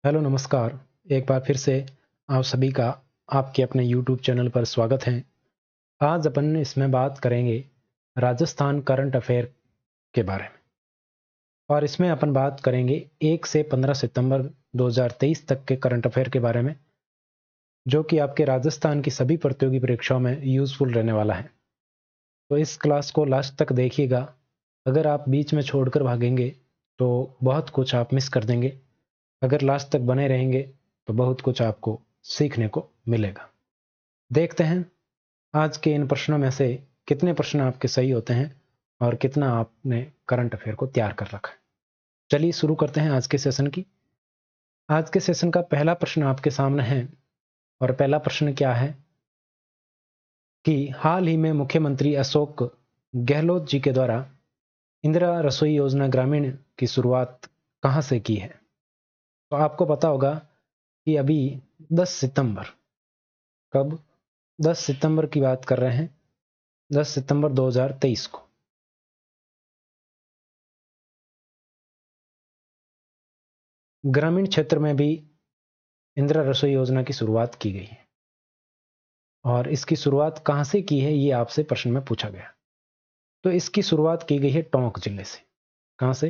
Hello नमस्कार। एक बार फिर से आप सभी का आपके अपने YouTube चैनल पर स्वागत है। आज अपन इसमें बात करेंगे राजस्थान करंट अफेयर के बारे में और इसमें अपन बात करेंगे 1 से 15 सितंबर 2023 तक के करंट अफेयर के बारे में, जो कि आपके राजस्थान की सभी प्रतियोगी परीक्षाओं में यूजफुल रहने वाला है। तो इस क्लास को लास्ट तक देखिएगा। अगर आप बीच में छोड़कर भागेंगे तो बहुत कुछ आप मिस कर देंगे। अगर लास्ट तक बने रहेंगे तो बहुत कुछ आपको सीखने को मिलेगा। देखते हैं आज के इन प्रश्नों में से कितने प्रश्न आपके सही होते हैं और कितना आपने करंट अफेयर को तैयार कर रखा है। चलिए शुरू करते हैं आज के सेशन की। आज के सेशन का पहला प्रश्न आपके सामने है और पहला प्रश्न क्या है कि हाल ही में मुख्यमंत्री अशोक गहलोत जी के द्वारा इंदिरा रसोई योजना ग्रामीण की शुरुआत कहां से की है। तो आपको पता होगा कि अभी 10 सितंबर, कब 10 सितंबर की बात कर रहे हैं, 10 सितंबर 2023 को ग्रामीण क्षेत्र में भी इंदिरा रसोई योजना की शुरुआत की गई है। और इसकी शुरुआत कहां से की है ये आपसे प्रश्न में पूछा गया। तो इसकी शुरुआत की गई है टोंक जिले से। कहां से?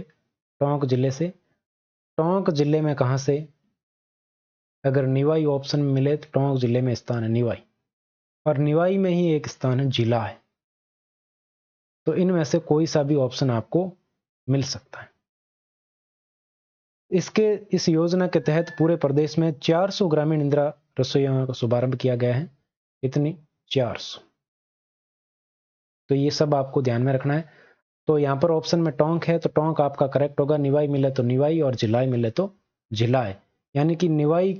टोंक जिले से। टोंक जिले में कहां से? अगर निवाई ऑप्शन में मिले तो टोंक जिले में स्थान है निवाई, और निवाई में ही एक स्थान है जिला है। तो इनमें से कोई सा भी ऑप्शन आपको मिल सकता है। इस योजना के तहत पूरे प्रदेश में 400 ग्रामीण इंदिरा रसोइयों का शुभारंभ किया गया है। इतनी 400। तो ये सब आपको ध्यान में रखना है। तो यहाँ पर ऑप्शन में टोंक है तो टोंक आपका करेक्ट होगा। निवाई मिले तो निवाई और जिलाई मिले तो जिलाए, यानी कि निवाई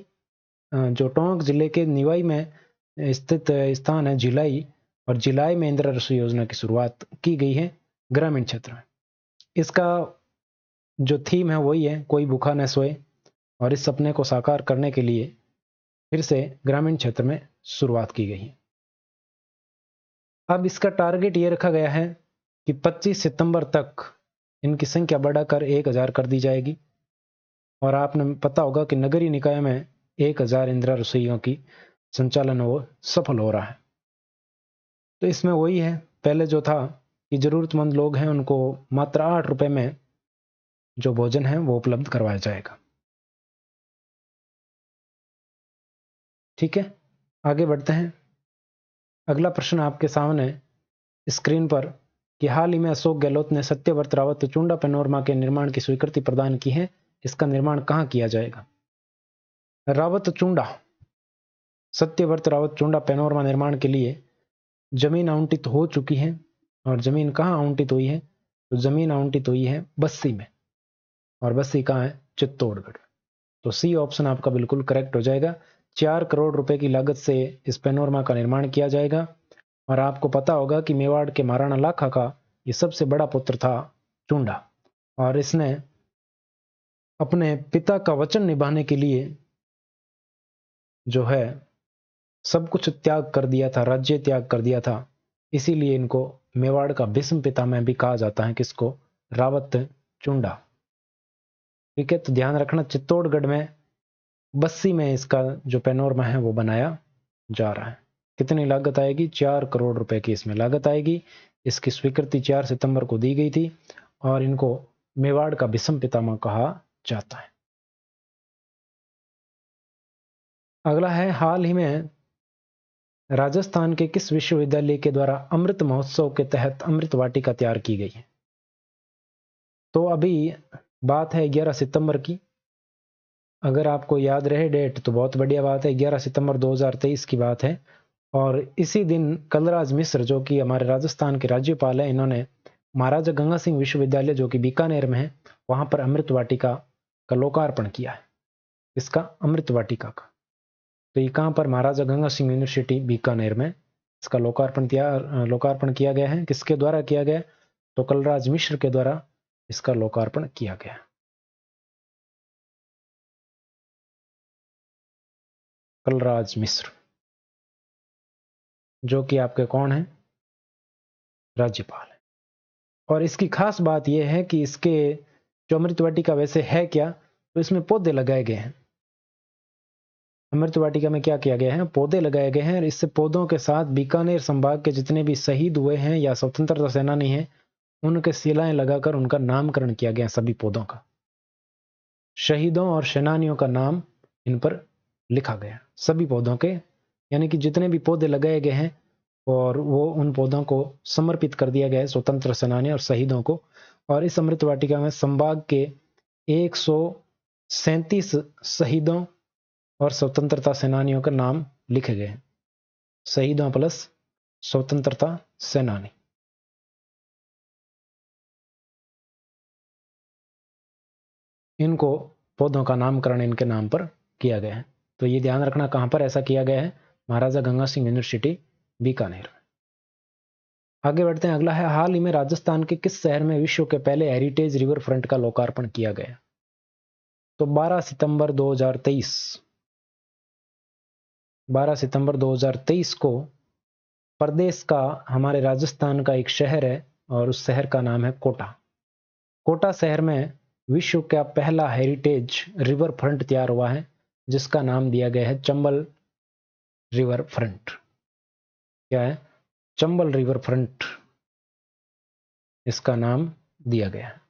जो टोंक जिले के निवाई में स्थित स्थान है जिलाई, और जिलाई में इंदिरा रसोई योजना की शुरुआत की गई है ग्रामीण क्षेत्र में। इसका जो थीम है वही है, कोई भूखा न सोए, और इस सपने को साकार करने के लिए फिर से ग्रामीण क्षेत्र में शुरुआत की गई है। अब इसका टारगेट ये रखा गया है कि 25 सितंबर तक इनकी संख्या बढ़ाकर 1000 कर दी जाएगी। और आपने पता होगा कि नगरीय निकाय में 1000 इंदिरा रसोइयों की संचालन वो सफल हो रहा है। तो इसमें वही है, पहले जो था कि जरूरतमंद लोग हैं उनको मात्र 8 रुपए में जो भोजन है वो उपलब्ध करवाया जाएगा। ठीक है, आगे बढ़ते हैं। अगला प्रश्न आपके सामने स्क्रीन पर कि हाल ही में अशोक गहलोत ने सत्यव्रत रावत चुंडा पैनोरमा के निर्माण की स्वीकृति प्रदान की है। इसका निर्माण कहां किया जाएगा? रावत चुंडा, सत्यव्रत रावत चुंडा पैनोरमा निर्माण के लिए जमीन आवंटित हो चुकी है। और जमीन कहां आवंटित हुई है? तो जमीन आवंटित हुई है बस्सी में, और बस्सी कहां है? चित्तौड़गढ़। तो सी ऑप्शन आपका बिल्कुल करेक्ट हो जाएगा। 4 करोड़ रुपए की लागत से इस पैनोरमा का निर्माण किया जाएगा। और आपको पता होगा कि मेवाड़ के महाराणा लाखा का ये सबसे बड़ा पुत्र था चुंडा, और इसने अपने पिता का वचन निभाने के लिए जो है सब कुछ त्याग कर दिया था, राज्य त्याग कर दिया था। इसीलिए इनको मेवाड़ का भीष्म पितामह भी कहा जाता है। किसको? रावत चुंडा। ठीक है, तो ध्यान रखना चित्तौड़गढ़ में बस्सी में इसका जो पैनोरमा है वो बनाया जा रहा है। कितनी लागत आएगी? 4 करोड़ रुपए की इसमें लागत आएगी। इसकी स्वीकृति 4 सितंबर को दी गई थी, और इनको मेवाड़ का भीष्म पितामह कहा जाता है। अगला है, हाल ही में राजस्थान के किस विश्वविद्यालय के द्वारा अमृत महोत्सव के तहत अमृत वाटिका तैयार की गई है? तो अभी बात है 11 सितंबर की। अगर आपको याद रहे डेट तो बहुत बढ़िया बात है। 11 सितंबर 2023 की बात है। और इसी दिन कलराज मिश्र जो कि हमारे राजस्थान के राज्यपाल हैं, इन्होंने महाराजा गंगा सिंह विश्वविद्यालय जो कि बीकानेर में है वहां पर अमृत वाटिका का लोकार्पण किया है। इसका अमृत वाटिका का, तो ये कहां पर? महाराजा गंगा सिंह यूनिवर्सिटी बीकानेर में इसका लोकार्पण किया गया है। किसके द्वारा किया गया? तो कलराज मिश्र के द्वारा इसका लोकार्पण किया गया। कलराज मिश्र जो कि आपके कौन है? राज्यपाल है। और इसकी खास बात यह है कि इसके जो अमृत वाटिका वैसे है क्या, तो इसमें पौधे लगाए गए हैं। अमृत वाटिका में क्या किया गया है, पौधे लगाए गए हैं और इससे पौधों के साथ बीकानेर संभाग के जितने भी शहीद हुए हैं या स्वतंत्रता सेनानी हैं उनके शिलाएं लगाकर उनका नामकरण किया गया सभी पौधों का। शहीदों और सेनानियों का नाम इन पर लिखा गया सभी पौधों के, यानी कि जितने भी पौधे लगाए गए हैं और वो उन पौधों को समर्पित कर दिया गया है स्वतंत्र सेनानी और शहीदों को। और इस अमृत वाटिका में संभाग के 137 शहीदों और स्वतंत्रता सेनानियों के नाम लिखे गए हैं, शहीदों प्लस स्वतंत्रता सेनानी। इनको पौधों का नामकरण इनके नाम पर किया गया है। तो ये ध्यान रखना कहां पर ऐसा किया गया है, महाराजा गंगा सिंह यूनिवर्सिटी बीकानेर। आगे बढ़ते हैं, अगला है हाल ही में राजस्थान के किस शहर में विश्व के पहले हेरिटेज रिवर फ्रंट का लोकार्पण किया गया। तो 12 सितंबर 2023 को प्रदेश का हमारे राजस्थान का एक शहर है और उस शहर का नाम है कोटा। कोटा शहर में विश्व का पहला हेरिटेज रिवर फ्रंट तैयार हुआ है जिसका नाम दिया गया है चंबल रिवर फ्रंट। क्या है, चंबल रिवर फ्रंट इसका नाम दिया गया है।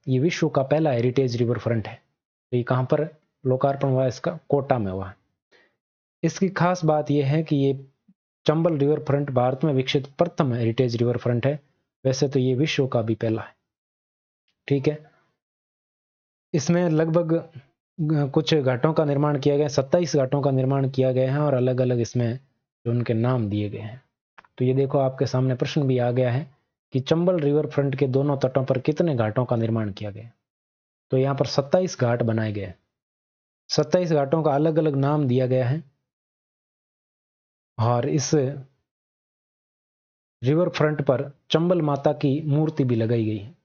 ये विश्व का पहला हेरिटेज रिवर फ्रंट है। तो ये कहां पर लोकार्पण हुआ, इसका कोटा में हुआ। इसकी खास बात यह है कि ये चंबल रिवर फ्रंट भारत में विकसित प्रथम हेरिटेज रिवर फ्रंट है। वैसे तो ये विश्व का भी पहला है। ठीक है, इसमें लगभग कुछ घाटों का निर्माण किया गया, 27 घाटों का निर्माण किया गया है और अलग अलग इसमें जो उनके नाम दिए गए हैं। तो ये देखो आपके सामने प्रश्न भी आ गया है कि चंबल रिवर फ्रंट के दोनों तटों पर कितने घाटों का निर्माण किया गया। तो यहाँ पर 27 घाट बनाए गए, 27 घाटों का अलग अलग नाम दिया गया है। और इस रिवर फ्रंट पर चंबल माता की मूर्ति भी लगाई गई है।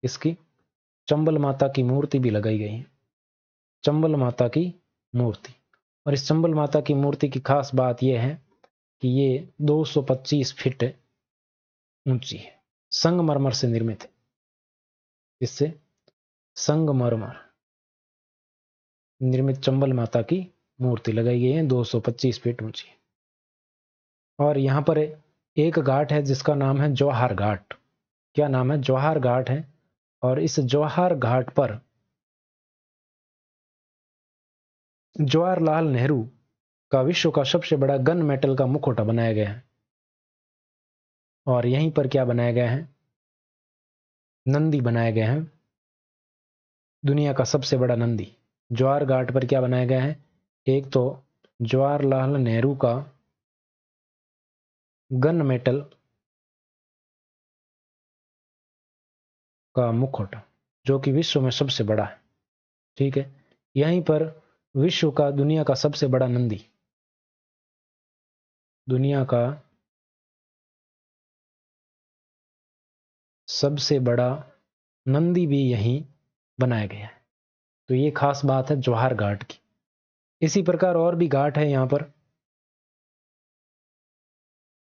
इसकी चंबल माता की मूर्ति भी लगाई गई है, चंबल माता की मूर्ति। और इस चंबल माता की मूर्ति की खास बात यह है कि ये 225 फीट ऊंची है, संगमरमर से निर्मित है। इससे संगमरमर निर्मित चंबल माता की मूर्ति लगाई गई है, 225 फीट ऊंची। और यहां पर एक घाट है जिसका नाम है जवाहर घाट। क्या नाम है, जवाहर घाट है। और इस जवाहर घाट पर जवाहरलाल नेहरू का विश्व का सबसे बड़ा गन मेटल का मुखौटा बनाया गया है। और यहीं पर क्या बनाया गया है, नंदी बनाया गया है, दुनिया का सबसे बड़ा नंदी। जवाहर घाट पर क्या बनाया गया है, एक तो जवाहरलाल नेहरू का गन मेटल का मुखौटा जो कि विश्व में सबसे बड़ा है। ठीक है, यहीं पर विश्व का दुनिया का सबसे बड़ा नंदी, दुनिया का सबसे बड़ा नंदी भी यहीं बनाया गया है। तो ये खास बात है जवाहर घाट की। इसी प्रकार और भी घाट है यहाँ पर।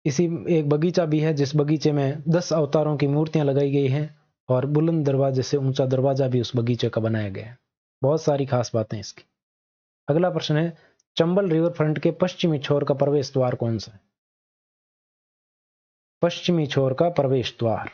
इसी एक बगीचा भी है जिस बगीचे में 10 अवतारों की मूर्तियां लगाई गई हैं और बुलंद दरवाजे से ऊंचा दरवाजा भी उस बगीचे का बनाया गया है। बहुत सारी खास बातें इसकी। अगला प्रश्न है, चंबल रिवर फ्रंट के पश्चिमी छोर का प्रवेश द्वार कौन सा है। पश्चिमी छोर का प्रवेश द्वार,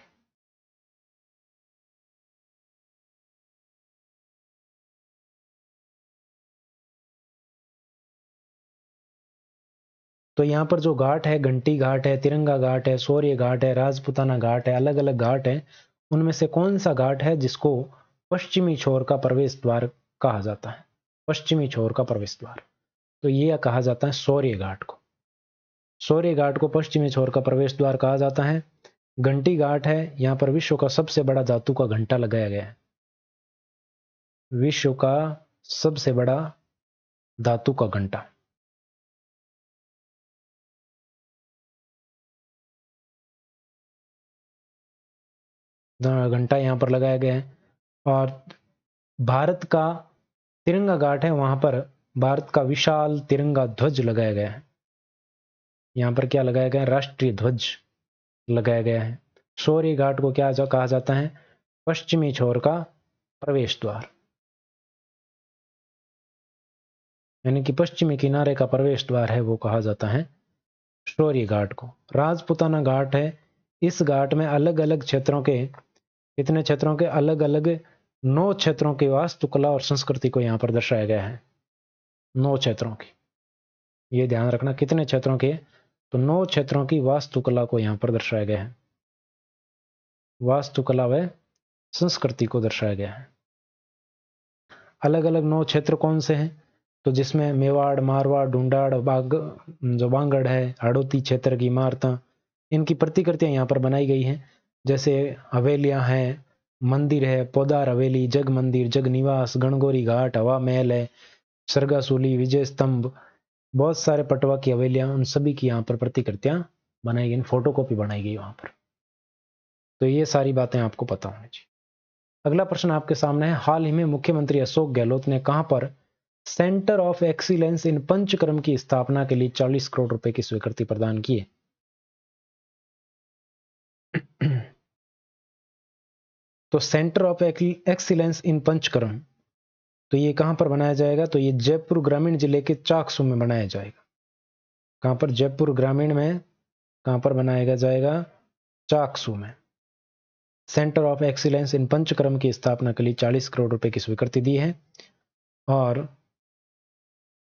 तो यहां पर जो घाट है, घंटी घाट है, तिरंगा घाट है, शौर्य घाट है, राजपुताना घाट है, अलग अलग घाट है। उनमें से कौन सा घाट है जिसको पश्चिमी छोर का प्रवेश द्वार कहा जाता है। पश्चिमी छोर का प्रवेश द्वार, तो यह कहा जाता है शौर्य घाट को। शौर्य घाट को पश्चिमी छोर का प्रवेश द्वार कहा जाता है। घंटी घाट है, यहां पर विश्व का सबसे बड़ा धातु का घंटा लगाया गया है। विश्व का सबसे बड़ा धातु का घंटा। घंटा यहां पर लगाया गया है। और भारत का तिरंगा घाट है, वहां पर भारत का विशाल तिरंगा ध्वज लगाया गया है। यहां पर क्या लगाया गया है, राष्ट्रीय ध्वज लगाया गया है। शौर्य घाट को क्या कहा जाता है, पश्चिमी छोर का प्रवेश द्वार। यानी कि पश्चिमी किनारे का प्रवेश द्वार है, वो कहा जाता है शौर्य घाट को। राजपुताना घाट है, इस घाट में अलग अलग क्षेत्रों के, कितने क्षेत्रों के, अलग अलग 9 क्षेत्रों की वास्तुकला और संस्कृति को यहाँ पर दर्शाया गया है। 9 क्षेत्रों की, ये ध्यान रखना, कितने क्षेत्रों के, तो 9 क्षेत्रों की वास्तुकला को यहाँ पर दर्शाया गया है। वास्तुकला व संस्कृति को दर्शाया गया है। अलग अलग 9 क्षेत्र कौन से हैं, तो जिसमें मेवाड़, मारवाड़, ढूंढाड़, जो बांगड़ है, हाड़ौती क्षेत्र की इमारतें, इनकी प्रतिकृतियां यहाँ पर बनाई गई हैं। जैसे हवेलियां हैं, मंदिर है, पौदार हवेली, जग मंदिर, जग निवास, गणगौरी घाट, हवा महल है, सरगासूली, विजय स्तंभ, बहुत सारे पटवा की हवेलियां, उन सभी की यहाँ पर प्रतिकृतियां बनाई गई, फोटोकॉपी बनाई गई वहां पर। तो ये सारी बातें आपको पता होनी चाहिए। अगला प्रश्न आपके सामने है, हाल ही में मुख्यमंत्री अशोक गहलोत ने कहां पर centre of excellence in panchakarma की स्थापना के लिए 40 करोड़ रुपए की स्वीकृति प्रदान की है? तो centre of excellence in panchakarma, तो ये कहां पर बनाया जाएगा, तो ये जयपुर ग्रामीण जिले के चाकसू में बनाया जाएगा। कहां पर, जयपुर ग्रामीण में, कहां पर बनाया जाएगा, चाकसू में। Centre of excellence in panchakarma की स्थापना के लिए 40 करोड़ रुपए की स्वीकृति दी है। और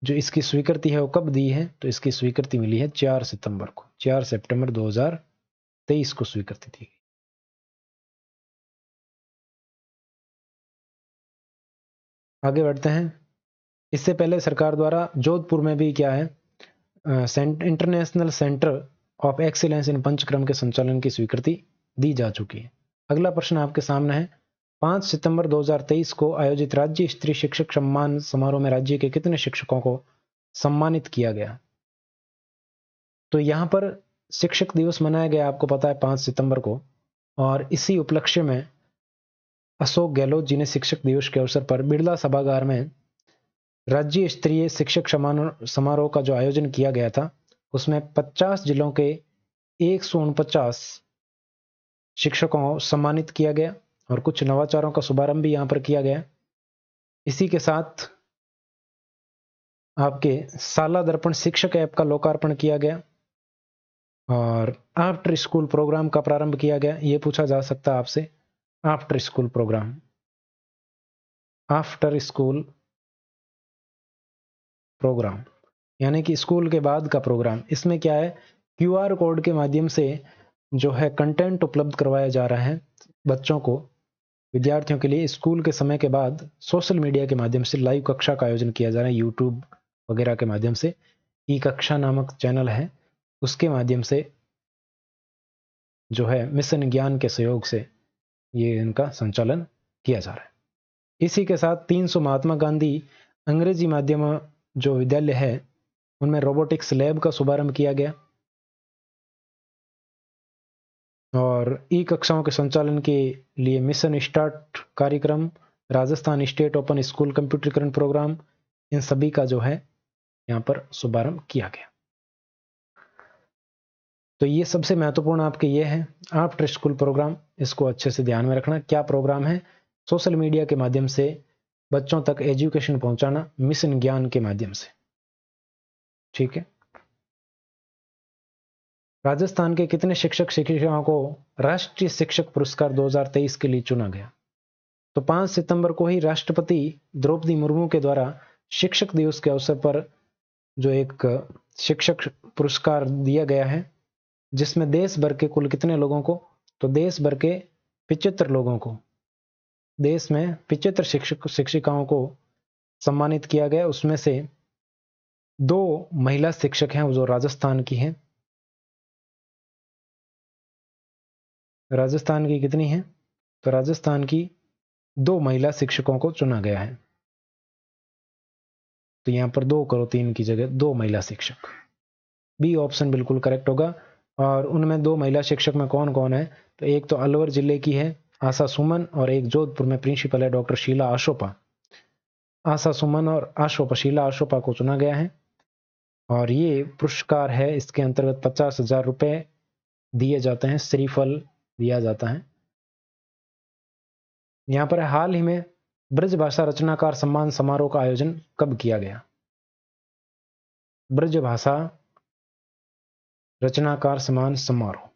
जो इसकी स्वीकृति है वो कब दी है, तो इसकी स्वीकृति मिली है 4 सितंबर को, 4 सितंबर 2023 को स्वीकृति दी गई। आगे बढ़ते हैं। इससे पहले सरकार द्वारा जोधपुर में भी क्या है, international centre of excellence in panchakarma के संचालन की स्वीकृति दी जा चुकी है। अगला प्रश्न आपके सामने है, 5 सितंबर 2023 को आयोजित राज्य स्तरीय शिक्षक सम्मान समारोह में राज्य के कितने शिक्षकों को सम्मानित किया गया? तो यहां पर शिक्षक दिवस मनाया गया, आपको पता है, 5 सितंबर को, और इसी उपलक्ष्य में अशोक गहलोत जी ने शिक्षक दिवस के अवसर पर बिरला सभागार में राज्य स्तरीय शिक्षक समारोह का जो आयोजन किया गया था, उसमें 50 जिलों के 149 शिक्षकों को सम्मानित किया गया और कुछ नवाचारों का शुभारंभ भी यहां पर किया गया। इसी के साथ आपके साला दर्पण शिक्षक ऐप का लोकार्पण किया गया और आफ्टर स्कूल प्रोग्राम का प्रारंभ किया गया। ये पूछा जा सकता है आपसे, after school program, after school program यानी कि स्कूल के बाद का प्रोग्राम। इसमें क्या है, क्यूआर कोड के माध्यम से जो है कंटेंट उपलब्ध करवाया जा रहा है बच्चों को, विद्यार्थियों के लिए। स्कूल के समय के बाद सोशल मीडिया के माध्यम से लाइव कक्षा का आयोजन किया जा रहा है, यूट्यूब वगैरह के माध्यम से। ई कक्षा नामक चैनल है, उसके माध्यम से जो है मिशन ज्ञान के सहयोग से ये इनका संचालन किया जा रहा है। इसी के साथ 300 महात्मा गांधी अंग्रेजी माध्यम जो विद्यालय है उनमें रोबोटिक्स लैब का शुभारंभ किया गया और ई कक्षाओं के संचालन के लिए मिशन स्टार्ट कार्यक्रम, राजस्थान स्टेट ओपन स्कूल कंप्यूटरीकरण प्रोग्राम, इन सभी का जो है यहाँ पर शुभारंभ किया गया। तो ये सबसे महत्वपूर्ण आपके ये है आफ्टर स्कूल प्रोग्राम, इसको अच्छे से ध्यान में रखना। क्या प्रोग्राम है, सोशल मीडिया के माध्यम से बच्चों तक एजुकेशन पहुंचाना, मिशन ज्ञान के माध्यम से, ठीक है। राजस्थान के कितने शिक्षक शिक्षिकाओं को राष्ट्रीय शिक्षक पुरस्कार 2023 के लिए चुना गया? तो 5 सितंबर को ही राष्ट्रपति द्रौपदी मुर्मू के द्वारा शिक्षक दिवस के अवसर पर जो एक शिक्षक पुरस्कार दिया गया है, जिसमें देश भर के कुल कितने लोगों को, तो देश भर के 75 लोगों को, देश में 75 शिक्षक शिक्षिकाओं को सम्मानित किया गया। उसमें से 2 महिला शिक्षक हैं जो राजस्थान की हैं। राजस्थान की कितनी है, तो राजस्थान की 2 महिला शिक्षकों को चुना गया है। तो यहां पर 2 करो 3 की जगह 2 महिला शिक्षक, बी ऑप्शन बिल्कुल करेक्ट होगा। और उनमें 2 महिला शिक्षक में कौन कौन है, तो एक तो अलवर जिले की है आशा सुमन और एक जोधपुर में प्रिंसिपल है डॉक्टर शीला आशोपा। आशा सुमन और आशोपा, शीला आशोपा को चुना गया है और ये पुरस्कार है, इसके अंतर्गत 50,000 रुपए दिए जाते हैं, श्रीफल दिया जाता है। यहां पर हाल ही में ब्रज भाषा रचनाकार सम्मान समारोह का आयोजन कब किया गया? ब्रजभाषा रचनाकार सम्मान समारोह।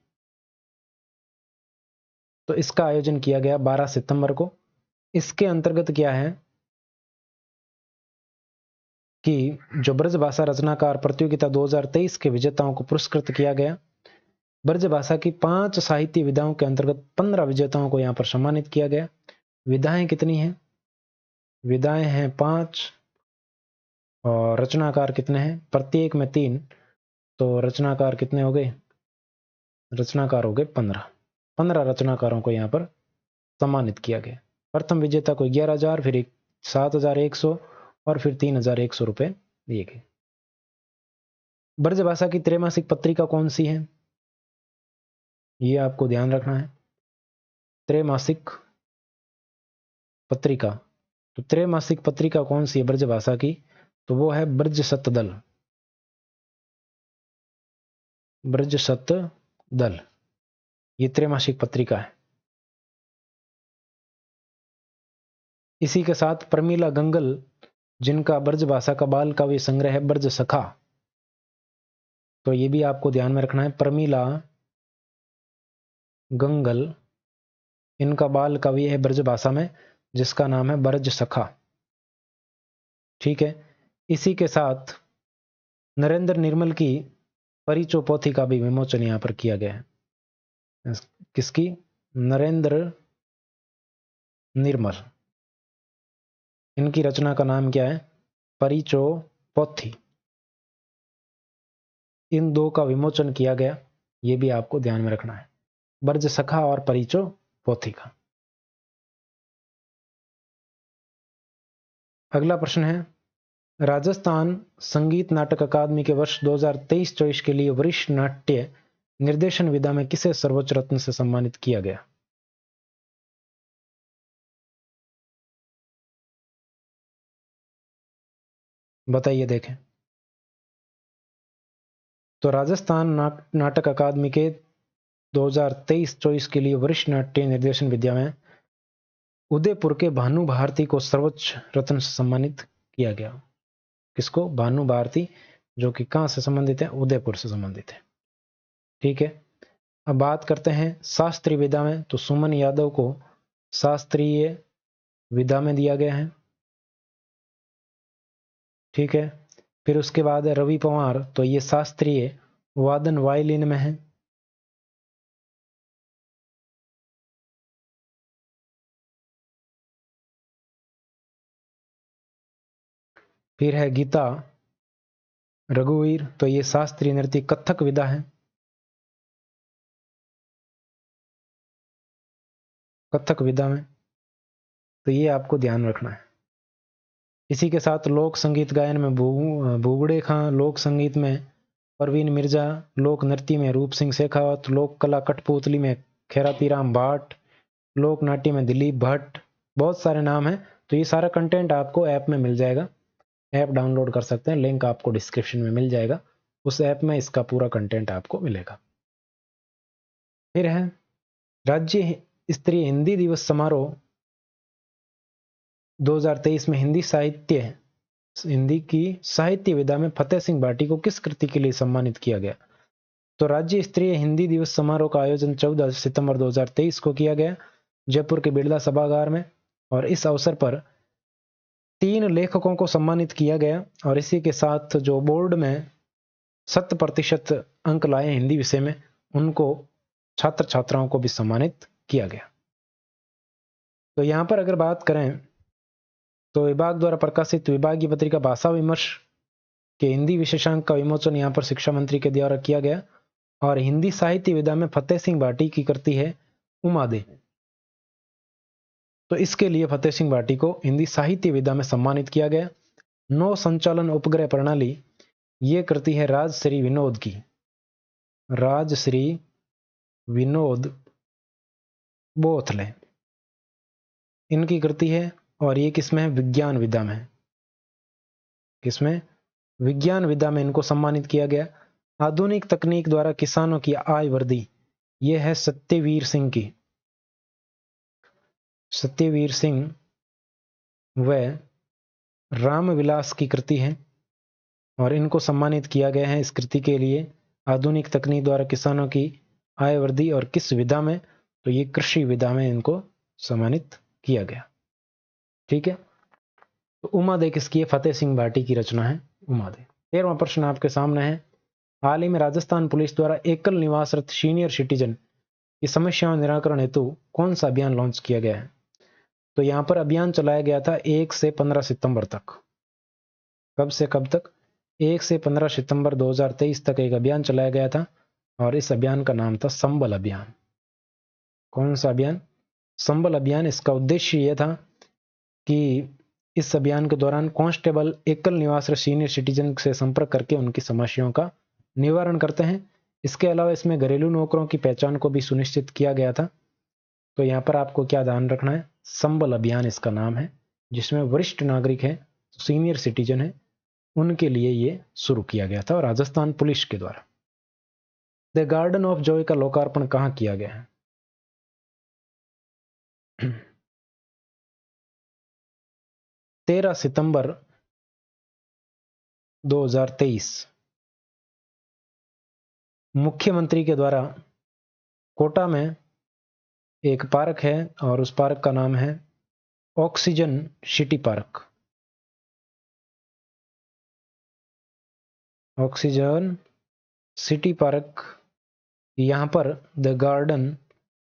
तो इसका आयोजन किया गया 12 सितंबर को। इसके अंतर्गत क्या है कि जो ब्रजभाषा रचनाकार प्रतियोगिता 2023 के विजेताओं को पुरस्कृत किया गया। ब्रजभाषा की 5 साहित्य विधाओं के अंतर्गत 15 विजेताओं को यहां पर सम्मानित किया गया। विधाएं कितनी हैं? विधाएं हैं 5 और रचनाकार कितने हैं? प्रत्येक में 3, तो रचनाकार कितने हो गए? रचनाकार हो गए 15 रचनाकारों को यहां पर सम्मानित किया गया। प्रथम विजेता को 11,000, फिर 7,100 और फिर 3,100 रुपए दिए गए। ब्रजभाषा की त्रैमासिक पत्रिका कौन सी है? ये आपको ध्यान रखना है। त्रैमासिक पत्रिका, तो त्रैमासिक पत्रिका कौन सी है ब्रजभाषा की? तो वो है ब्रज सतदल। ब्रज सतदल ये त्रैमासिक पत्रिका है। इसी के साथ प्रमीला गंगल, जिनका ब्रजभाषा का बाल काव्य संग्रह है ब्रज सखा, तो ये भी आपको ध्यान में रखना है। प्रमीला गंगल, इनका बाल काव्य है ब्रजभाषा में जिसका नाम है ब्रज सखा। ठीक है। इसी के साथ नरेंद्र निर्मल की परिचय पोथी का भी विमोचन यहां पर किया गया है। किसकी? नरेंद्र निर्मल। इनकी रचना का नाम क्या है? परिचय पोथी। इन दो का विमोचन किया गया, ये भी आपको ध्यान में रखना है, ब्रज सखा और परिचय पोथी का। अगला प्रश्न है, राजस्थान संगीत नाटक अकादमी के वर्ष 2023-24 के लिए वरिष्ठ नाट्य निर्देशन विधा में किसे सर्वोच्च रत्न से सम्मानित किया गया? बताइए देखें। तो राजस्थान नाटक अकादमी के 2023-24 के लिए वरिष्ठ नाट्य निर्देशन विद्या में उदयपुर के भानु भारती को सर्वोच्च रत्न से सम्मानित किया गया। किसको? भानु भारती, जो कि कहां से संबंधित है? उदयपुर से संबंधित है। ठीक है। अब बात करते हैं शास्त्रीय विधा में, तो सुमन यादव को शास्त्रीय विधा में दिया गया है। ठीक है। फिर उसके बाद है रवि पवार, तो ये शास्त्रीय वादन वायलिन में है। फिर है गीता रघुवीर, तो ये शास्त्रीय नृत्य कथक विधा है। कथक विधा में, तो ये आपको ध्यान रखना है। इसी के साथ लोक संगीत गायन में भूगड़े खां, लोक संगीत में परवीन मिर्जा, लोक नृत्य में रूप सिंह शेखावत, लोक कला कठपुतली में खैरातीराम भाट, लोक नाट्य में दिलीप भट्ट। बहुत सारे नाम हैं। तो ये सारा कंटेंट आपको ऐप में मिल जाएगा। ऐप डाउनलोड कर सकते हैं, लिंक आपको डिस्क्रिप्शन में मिल जाएगा। उस ऐप में इसका पूरा कंटेंट आपको मिलेगा। फिर है राज्य स्तरीय हिंदी दिवस समारोह 2023 में हिंदी की साहित्य विधा में फतेह सिंह भाटी को किस कृति के लिए सम्मानित किया गया? तो राज्य स्तरीय हिंदी दिवस समारोह का आयोजन 14 सितंबर 2023 को किया गया जयपुर के बिरला सभागार में, और इस अवसर पर 3 लेखकों को सम्मानित किया गया। और इसी के साथ जो बोर्ड में 100% अंक लाए हिंदी विषय में, उनको छात्र छात्राओं को भी सम्मानित किया गया। तो यहां पर अगर बात करें तो विभाग द्वारा प्रकाशित विभागीय पत्रिका भाषा विमर्श के हिंदी विशेषांक का विमोचन यहां पर शिक्षा मंत्री के द्वारा किया गया। और हिंदी साहित्य विधा में फतेह सिंह भाटी की कृति है उमादे, तो इसके लिए फतेह सिंह भाटी को हिंदी साहित्य विधा में सम्मानित किया गया। नौ संचालन उपग्रह प्रणाली, ये कृति है राजश्री विनोद की, राजश्री विनोद बोथले इनकी कृति है। और ये किसमें है? विज्ञान विधा में। किसमें? विज्ञान विधा में इनको सम्मानित किया गया। आधुनिक तकनीक द्वारा किसानों की आय वृद्धि, ये है सत्यवीर सिंह की। सत्यवीर सिंह व रामविलास की कृति है। और इनको सम्मानित किया गया है इस कृति के लिए। आधुनिक तकनीक द्वारा किसानों की आय वृद्धि और किस विधा में, तो ये कृषि विधा में इनको सम्मानित किया गया। ठीक है, तो उमा दे किसकी है? फतेह सिंह भाटी की रचना है उमा दे। 13वां प्रश्न आपके सामने है, हाल ही में राजस्थान पुलिस द्वारा एकल निवासरत सीनियर सिटीजन की समस्याओं निराकरण हेतु कौन सा अभियान लॉन्च किया गया है? तो यहां पर अभियान चलाया गया था 1 से 15 सितंबर तक। कब से कब तक? 1 से 15 सितंबर 2023 तक एक अभियान चलाया गया था और इस अभियान का नाम था संबल अभियान। कौन सा अभियान? संबल अभियान। इसका उद्देश्य यह था कि इस अभियान के दौरान कांस्टेबल एकल निवास सीनियर सिटीजन से संपर्क करके उनकी समस्याओं का निवारण करते हैं। इसके अलावा इसमें घरेलू नौकरों की पहचान को भी सुनिश्चित किया गया था। तो यहाँ पर आपको क्या ध्यान रखना है? संबल अभियान इसका नाम है, जिसमें वरिष्ठ नागरिक है, सीनियर सिटीजन है, उनके लिए ये शुरू किया गया था और राजस्थान पुलिस के द्वारा। द गार्डन ऑफ जॉय का लोकार्पण कहाँ किया गया है? 13 सितंबर 2023 मुख्यमंत्री के द्वारा कोटा में एक पार्क है और उस पार्क का नाम है oxygen city park. Oxygen city park, यहां पर द गार्डन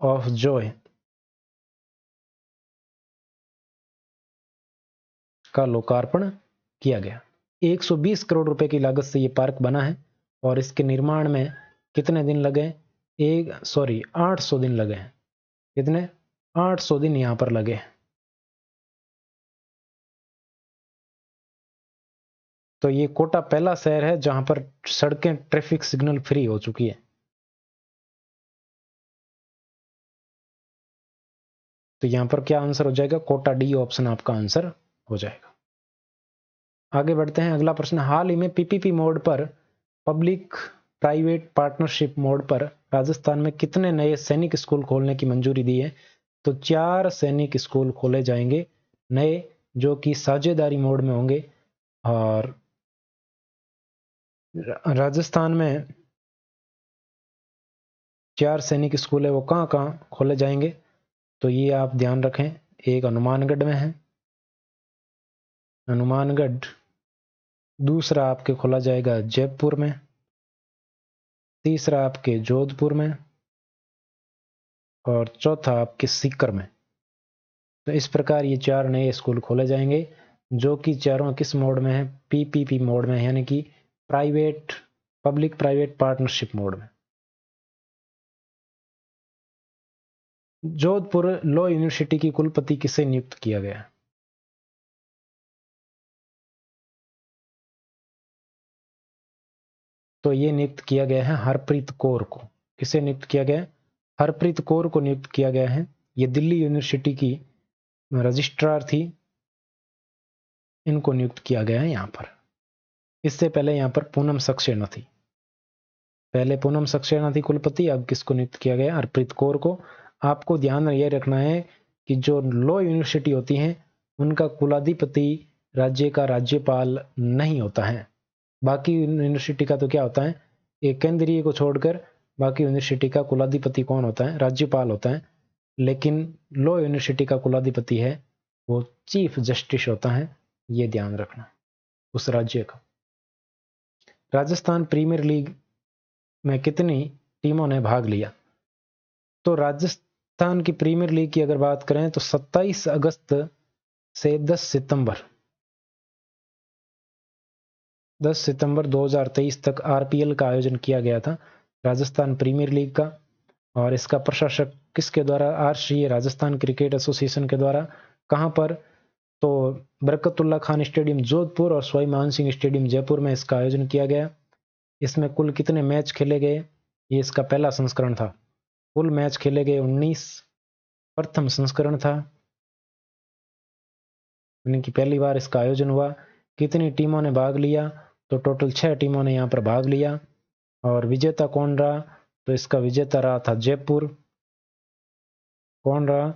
ऑफ जॉय का लोकार्पण किया गया। 120 करोड़ रुपए की लागत से यह पार्क बना है और इसके निर्माण में कितने दिन लगे? 800 दिन लगे हैं। कितने? 800 दिन यहां पर लगे। तो ये कोटा पहला शहर है जहां पर सड़कें ट्रैफिक सिग्नल फ्री हो चुकी है। तो यहां पर क्या आंसर हो जाएगा? कोटा डी ऑप्शन आपका आंसर हो जाएगा। आगे बढ़ते हैं, अगला प्रश्न, हाल ही में पीपीपी मोड पर, पब्लिक प्राइवेट पार्टनरशिप मोड पर राजस्थान में कितने नए सैनिक स्कूल खोलने की मंजूरी दी है? तो 4 सैनिक स्कूल खोले जाएंगे नए, जो कि साझेदारी मोड में होंगे। और राजस्थान में 4 सैनिक स्कूल है, वो कहाँ कहाँ खोले जाएंगे? तो ये आप ध्यान रखें, एक हनुमानगढ़ में है, हनुमानगढ़। दूसरा आपके खोला जाएगा जयपुर में, तीसरा आपके जोधपुर में और चौथा आपके सीकर में। तो इस प्रकार ये 4 नए स्कूल खोले जाएंगे, जो कि चारों किस मोड में है? पीपीपी मोड में, यानी कि पब्लिक प्राइवेट पार्टनरशिप मोड में। जोधपुर लॉ यूनिवर्सिटी की कुलपति किसे नियुक्त किया गया? तो ये नियुक्त किया गया है हरप्रीत कौर को। किसे नियुक्त किया गया? हरप्रीत कौर को नियुक्त किया गया है। ये दिल्ली यूनिवर्सिटी की रजिस्ट्रार थी, इनको नियुक्त किया गया है यहां पर। इससे पहले यहां पर पूनम सक्सेना थी, पहले पूनम सक्सेना थी कुलपति, अब किसको नियुक्त किया गया? हरप्रीत कौर को। आपको ध्यान ये रखना है कि जो लॉ यूनिवर्सिटी होती हैं उनका कुलाधिपति राज्य का राज्यपाल नहीं होता है। बाकी यूनिवर्सिटी का तो क्या होता है, एक केंद्रीय को छोड़कर बाकी यूनिवर्सिटी का कुलाधिपति कौन होता है? राज्यपाल होता है। लेकिन लॉ यूनिवर्सिटी का कुलाधिपति है वो चीफ जस्टिस होता है, ये ध्यान रखना उस राज्य का। राजस्थान प्रीमियर लीग में कितनी टीमों ने भाग लिया? तो राजस्थान की प्रीमियर लीग की अगर बात करें तो 27 अगस्त से 10 सितंबर 2023 तक आरपीएल का आयोजन किया गया था, राजस्थान प्रीमियर लीग का। और इसका प्रशासक किसके द्वारा? राष्ट्रीय राजस्थान क्रिकेट एसोसिएशन के द्वारा। कहां पर? तो बरकतुल्ला खान स्टेडियम जोधपुर और सवाई मान सिंह स्टेडियम जयपुर में इसका आयोजन किया गया। इसमें कुल कितने मैच खेले गए? ये इसका पहला संस्करण था। कुल मैच खेले गए 19, प्रथम संस्करण था, यानी कि पहली बार इसका आयोजन हुआ। कितनी टीमों ने भाग लिया? तो टोटल 6 टीमों ने यहाँ पर भाग लिया। और विजेता कौन रहा? तो इसका विजेता रहा था जयपुर। कौन रहा?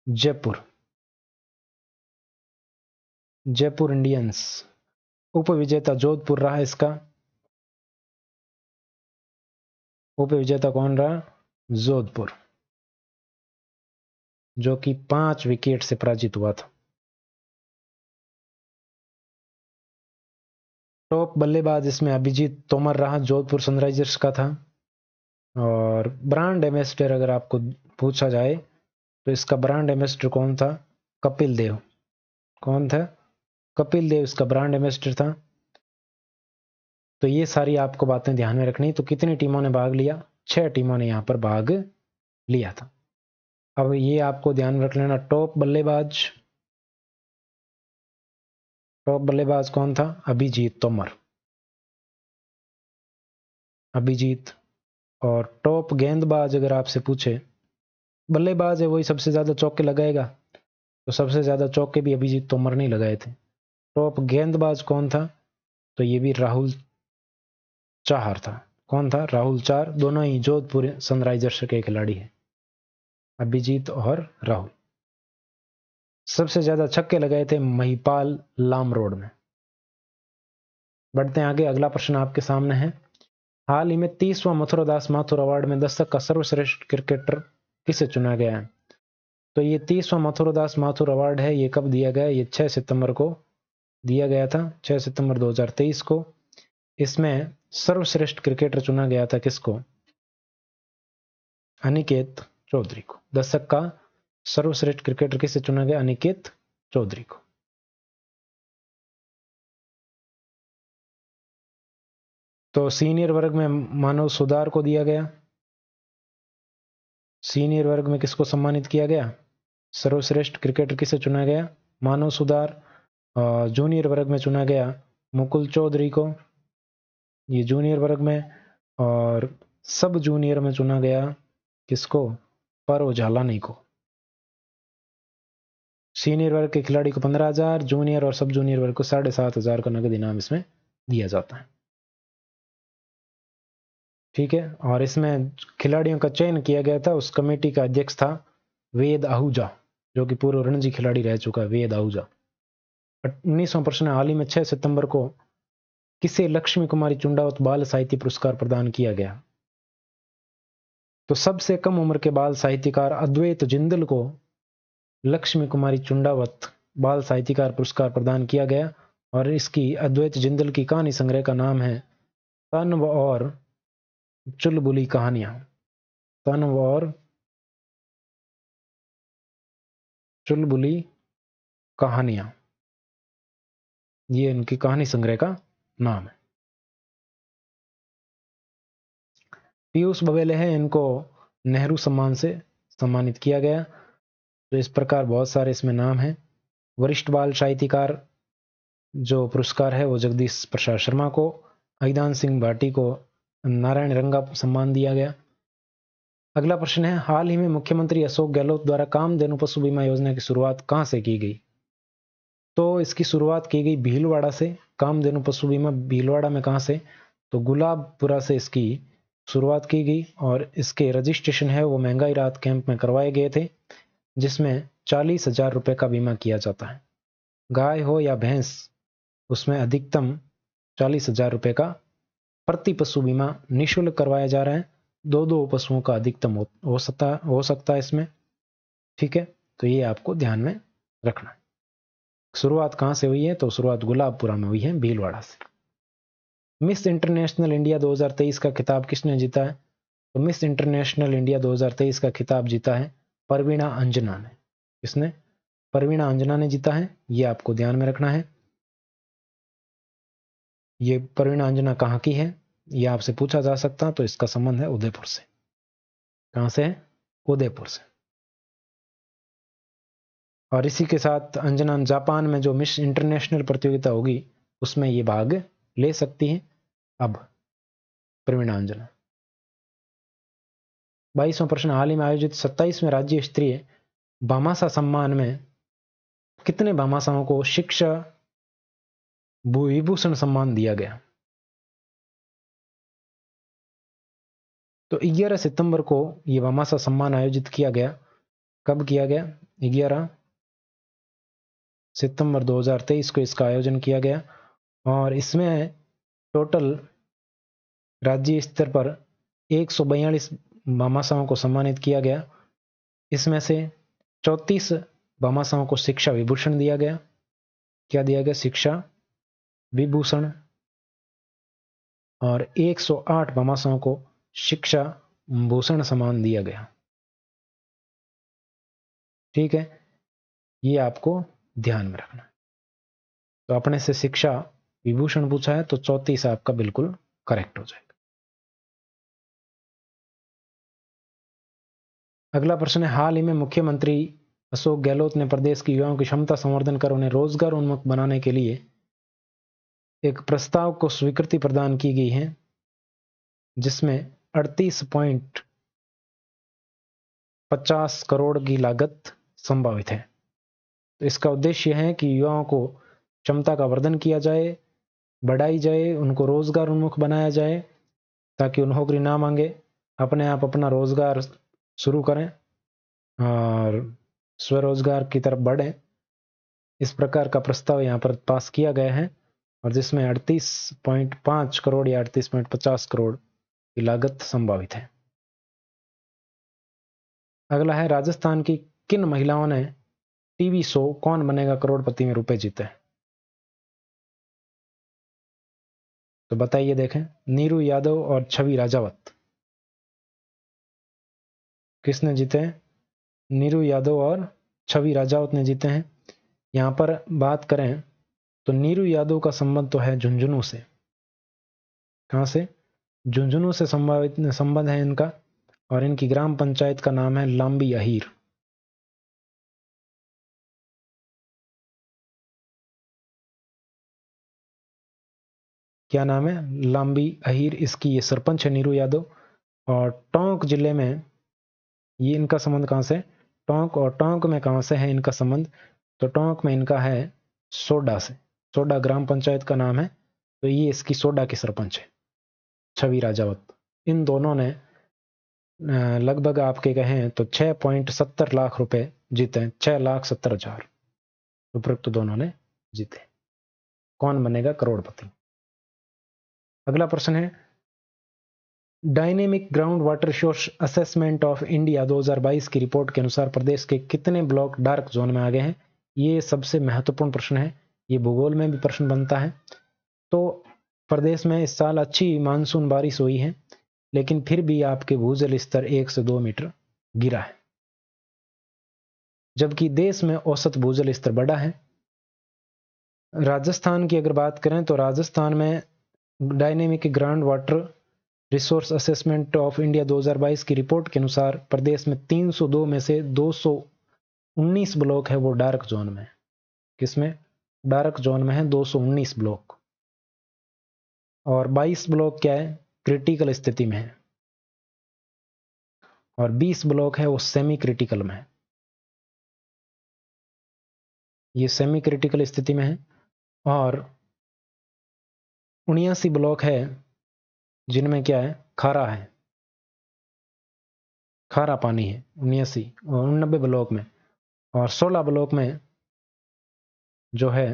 जयपुर, जयपुर इंडियंस। उपविजेता जोधपुर रहा इसका, उपविजेता कौन रहा? जोधपुर, जो कि 5 विकेट से पराजित हुआ था। टॉप बल्लेबाज इसमें अभिजीत तोमर रहा, जोधपुर सनराइजर्स का था। और ब्रांड एम्बेसडर अगर आपको पूछा जाए तो इसका ब्रांड एम्बेसडर कौन था? कपिल देव। कौन था? कपिल देव इसका ब्रांड एम्बेसडर था। तो ये सारी आपको बातें ध्यान में रखनी। तो कितनी टीमों ने भाग लिया? 6 टीमों ने यहाँ पर भाग लिया था। अब ये आपको ध्यान में रख लेना, टॉप बल्लेबाज, टॉप बल्लेबाज कौन था? अभिजीत तोमर, अभिजीत। और टॉप गेंदबाज अगर आपसे पूछे, बल्लेबाज है वही सबसे ज्यादा चौके लगाएगा, तो सबसे ज्यादा चौके भी अभिजीत तोमर ने लगाए थे। टॉप गेंदबाज कौन था? तो ये भी राहुल चाहर था। कौन था? राहुल चाहर। दोनों ही जोधपुर सनराइजर्स के खिलाड़ी हैं, अभिजीत और राहुल। सबसे ज्यादा छक्के लगाए थे महिपाल लामरोड ने। बढ़ते हैं आगे, अगला प्रश्न आपके सामने है। हाल ही में 30वां मथुरादास माथुर अवार्ड में दशक का सर्वश्रेष्ठ क्रिकेटर किसे चुना गया है? तो ये 30वां मथुरादास माथुर अवार्ड है, ये कब दिया गया? ये 6 सितंबर को दिया गया था, 6 सितंबर 2023 को। इसमें सर्वश्रेष्ठ क्रिकेटर चुना गया था किसको? अनिकेत चौधरी को। दशक का सर्वश्रेष्ठ क्रिकेटर किसे चुना गया? अनिकेत चौधरी को। तो सीनियर वर्ग में मानव सुधार को दिया गया। सीनियर वर्ग में किसको सम्मानित किया गया? सर्वश्रेष्ठ क्रिकेटर किसे चुना गया? मानव सुधार। जूनियर वर्ग में चुना गया मुकुल चौधरी को, ये जूनियर वर्ग में। और सब जूनियर में चुना गया किसको? परव झालानी को। सीनियर वर्ग के खिलाड़ी को 15,000, जूनियर और सब जूनियर वर्ग को 7,500 का नगद इनाम इसमें दिया जाता है। ठीक है। और इसमें खिलाड़ियों का चयन किया गया था, उस कमेटी का अध्यक्ष था वेद आहूजा, जो कि पूर्व रणजी खिलाड़ी रह चुका है, वेद आहूजा। 19वां प्रश्न, हाल ही में 6 सितंबर को किसे लक्ष्मी कुमारी चुंडावत बाल साहित्य पुरस्कार प्रदान किया गया? तो सबसे कम उम्र के बाल साहित्यकार अद्वैत जिंदल को लक्ष्मी कुमारी चुंडावत बाल साहित्यकार पुरस्कार प्रदान किया गया। और इसकी अद्वैत जिंदल की कहानी संग्रह का नाम है तन्व और चुलबुली कहानियां। तन्व और चुलबुली कहानियां, ये इनकी कहानी संग्रह का नाम है। पीयूष बघेल है, इनको नेहरू सम्मान से सम्मानित किया गया। तो इस प्रकार बहुत सारे इसमें नाम हैं। वरिष्ठ बाल साहित्यकार जो पुरस्कार है वो जगदीश प्रसाद शर्मा को, अहिदान सिंह भाटी को नारायण रंगा सम्मान दिया गया। अगला प्रश्न है, हाल ही में मुख्यमंत्री अशोक गहलोत द्वारा कामधेनु पशु बीमा योजना की शुरुआत कहां से की गई? तो इसकी शुरुआत की गई भीलवाड़ा से। कामधेनु पशु बीमा भीलवाड़ा में कहां से? तो गुलाबपुरा से इसकी शुरुआत की गई। और इसके रजिस्ट्रेशन है वो महंगाई राहत कैंप में करवाए गए थे, जिसमें 40,000 रुपए का बीमा किया जाता है। गाय हो या भैंस, उसमें अधिकतम 40,000 रुपए का प्रति पशु बीमा निःशुल्क करवाया जा रहा है। 2 पशुओं का अधिकतम हो सकता है इसमें। ठीक है, तो ये आपको ध्यान में रखना है। शुरुआत कहां से हुई है? तो शुरुआत गुलाबपुरा में हुई है, भीलवाड़ा से। मिस इंटरनेशनल इंडिया 2023 का खिताब किसने जीता है? तो मिस इंटरनेशनल इंडिया 2023 का खिताब जीता है परवीना अंजना ने। किसने? परवीना अंजना ने जीता है, ये आपको ध्यान में रखना है। ये परवीना अंजना कहाँ की है, ये आपसे पूछा जा सकता, तो इसका संबंध है उदयपुर से। कहां से है? उदयपुर से। और इसी के साथ अंजना जापान में जो मिस इंटरनेशनल प्रतियोगिता होगी उसमें ये भाग ले सकती है अब प्रवीणा अंजना। 22वां प्रश्न, हाल ही में आयोजित 27वें राज्य स्तरीय भामाशाह सम्मान में कितने भामाशाहों को शिक्षा विभूषण सम्मान दिया गया? तो 11 सितंबर को यह भामाशाह सम्मान आयोजित किया गया। कब किया गया? 11 सितंबर 2023 को इसका आयोजन किया गया। और इसमें टोटल राज्य स्तर पर 142 भामाशाहों को सम्मानित किया गया। इसमें से 34 भामाशाहों को शिक्षा विभूषण दिया गया। क्या दिया गया? शिक्षा विभूषण। और 108 भामाशाहों को शिक्षा भूषण सम्मान दिया गया। ठीक है, ये आपको ध्यान में रखना। तो अपने से शिक्षा विभूषण पूछा है तो 34 आपका बिल्कुल करेक्ट हो जाएगा। अगला प्रश्न है, हाल ही में मुख्यमंत्री अशोक गहलोत ने प्रदेश के युवाओं की क्षमता संवर्धन कर उन्हें रोजगार उन्मुख बनाने के लिए एक प्रस्ताव को स्वीकृति प्रदान की गई है, जिसमें 38.50 करोड़ की लागत संभावित है। तो इसका उद्देश्य है कि युवाओं को क्षमता का वर्धन किया जाए, बढ़ाई जाए, उनको रोजगार उन्मुख बनाया जाए, ताकि उन नौकरी ना मांगे, अपने आप अपना रोजगार शुरू करें और स्वरोजगार की तरफ बढ़ें। इस प्रकार का प्रस्ताव यहाँ पर पास किया गया है, और जिसमें 38.5 करोड़ या 38.50 करोड़ की लागत संभावित है। अगला है, राजस्थान की किन महिलाओं ने टीवी शो कौन बनेगा करोड़पति में रुपए जीते? तो बताइए, देखें। नीरू यादव और छवि राजावत। किसने जीते हैं? नीरू यादव और छवि राजावत ने जीते हैं। यहां पर बात करें तो नीरू यादव का संबंध तो है झुंझुनू से। कहां से? झुंझुनू से संबंध है इनका, और इनकी ग्राम पंचायत का नाम है लांबी अहीर। क्या नाम है? लांबी अहीर। इसकी ये सरपंच है नीरू यादव। और टोंक जिले में ये इनका संबंध कहां से? टोंक। और टोंक में कहां से है इनका संबंध? तो टोंक में इनका है सोडा से। सोडा ग्राम पंचायत का नाम है। तो ये इसकी सोडा की सरपंच है, छवि राजावत। इन दोनों ने लगभग आपके कहें तो 6.70 लाख रुपए जीते हैं। 6,70,000 उपरोक्त दोनों ने जीते। कौन बनेगा करोड़पति? अगला प्रश्न है, dynamic ground water resource assessment of India 2022 की रिपोर्ट के अनुसार प्रदेश के कितने ब्लॉक डार्क जोन में आ गए हैं? ये सबसे महत्वपूर्ण प्रश्न है। ये भूगोल में भी प्रश्न बनता है। तो प्रदेश में इस साल अच्छी मानसून बारिश हुई है, लेकिन फिर भी आपके भूजल स्तर 1 से 2 मीटर गिरा है, जबकि देश में औसत भूजल स्तर बढ़ा है। राजस्थान की अगर बात करें तो राजस्थान में dynamic ground water resource assessment of India 2022 की रिपोर्ट के अनुसार प्रदेश में 302 में से 219 ब्लॉक है वो डार्क जोन में। किसमें? डार्क जोन में है 219 ब्लॉक। और 22 ब्लॉक क्या है? क्रिटिकल स्थिति में है। और 20 ब्लॉक है वो सेमी क्रिटिकल में है। ये सेमी क्रिटिकल स्थिति में है। और 79 ब्लॉक है जिनमें क्या है? खारा है, खारा पानी है 79 और 89 ब्लॉक में। और 16 ब्लॉक में जो है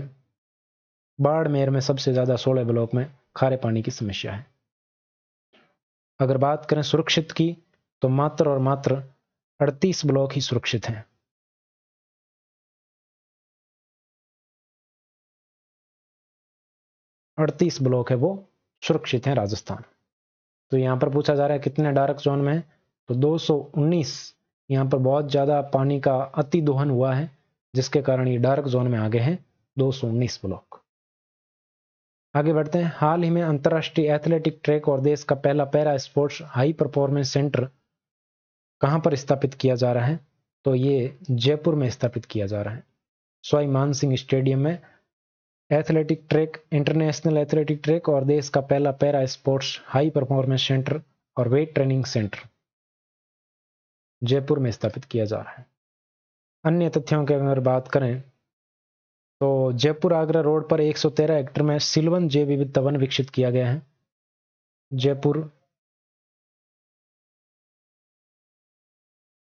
बाड़मेर में सबसे ज्यादा 16 ब्लॉक में खारे पानी की समस्या है। अगर बात करें सुरक्षित की तो मात्र और मात्र 38 ब्लॉक ही सुरक्षित हैं। अड़तीस ब्लॉक है वो सुरक्षित हैं राजस्थान। तो यहां पर पूछा जा रहा है कितने डार्क जोन में है? तो 219। यहां पर बहुत ज्यादा पानी का अति दोहन हुआ है, जिसके कारण ये डार्क जोन में आ गए हैं 219 ब्लॉक। आगे बढ़ते हैं। हाल ही में अंतरराष्ट्रीय एथलेटिक ट्रैक और देश का पहला para sports high performance centre कहां पर स्थापित किया जा रहा है? तो ये जयपुर में स्थापित किया जा रहा है, सवाई मान सिंह स्टेडियम में। Athletic track, international athletic track और देश का पहला para sports high performance centre और वेट ट्रेनिंग सेंटर जयपुर में स्थापित किया जा रहा है। अन्य तथ्यों की अगर बात करें तो जयपुर आगरा रोड पर 113 हेक्टेयर में सिल्वन जैव विविधता वन विकसित किया गया है। जयपुर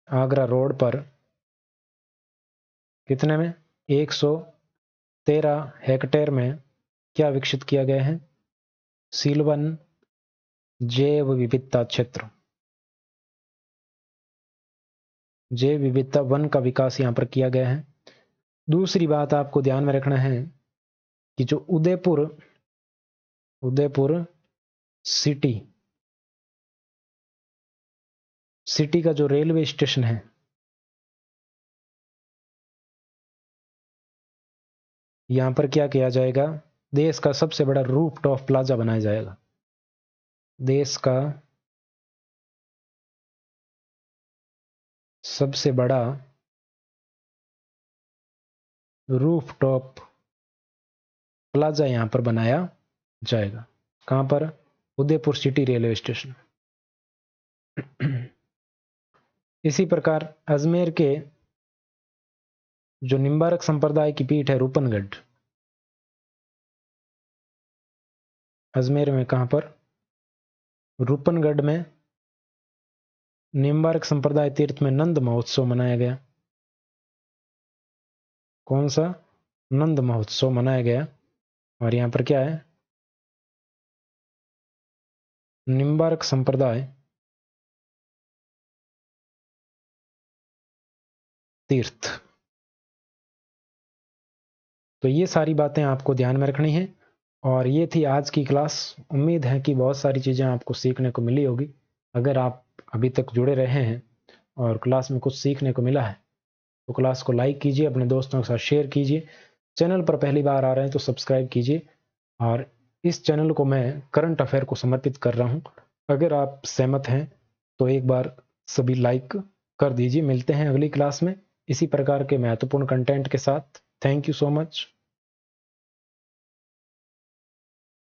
आगरा रोड पर कितने में? 113 हेक्टेयर में क्या विकसित किया गया है? सीलवन जैव विविधता क्षेत्र, जैव विविधता वन का विकास यहां पर किया गया है। दूसरी बात आपको ध्यान में रखना है कि जो उदयपुर सिटी का जो रेलवे स्टेशन है, यहां पर क्या किया जाएगा? देश का सबसे बड़ा रूफटॉप प्लाजा बनाया जाएगा। देश का सबसे बड़ा रूफटॉप प्लाजा यहां पर बनाया जाएगा। कहां पर? Udaipur city railway station. इसी प्रकार अजमेर के जो निम्बारक संप्रदाय की पीठ है रूपनगढ़, अजमेर में कहां पर? रूपनगढ़ में निम्बारक संप्रदाय तीर्थ में नंद महोत्सव मनाया गया। कौन सा? नंद महोत्सव मनाया गया। और यहां पर क्या है? निम्बारक संप्रदाय तीर्थ। तो ये सारी बातें आपको ध्यान में रखनी है। और ये थी आज की क्लास। उम्मीद है कि बहुत सारी चीज़ें आपको सीखने को मिली होगी। अगर आप अभी तक जुड़े रहे हैं और क्लास में कुछ सीखने को मिला है तो क्लास को लाइक कीजिए, अपने दोस्तों के साथ शेयर कीजिए। चैनल पर पहली बार आ रहे हैं तो सब्सक्राइब कीजिए। और इस चैनल को मैं करंट अफेयर को समर्पित कर रहा हूँ। अगर आप सहमत हैं तो एक बार सभी लाइक कर दीजिए। मिलते हैं अगली क्लास में इसी प्रकार के महत्वपूर्ण कंटेंट के साथ। Thank you so much.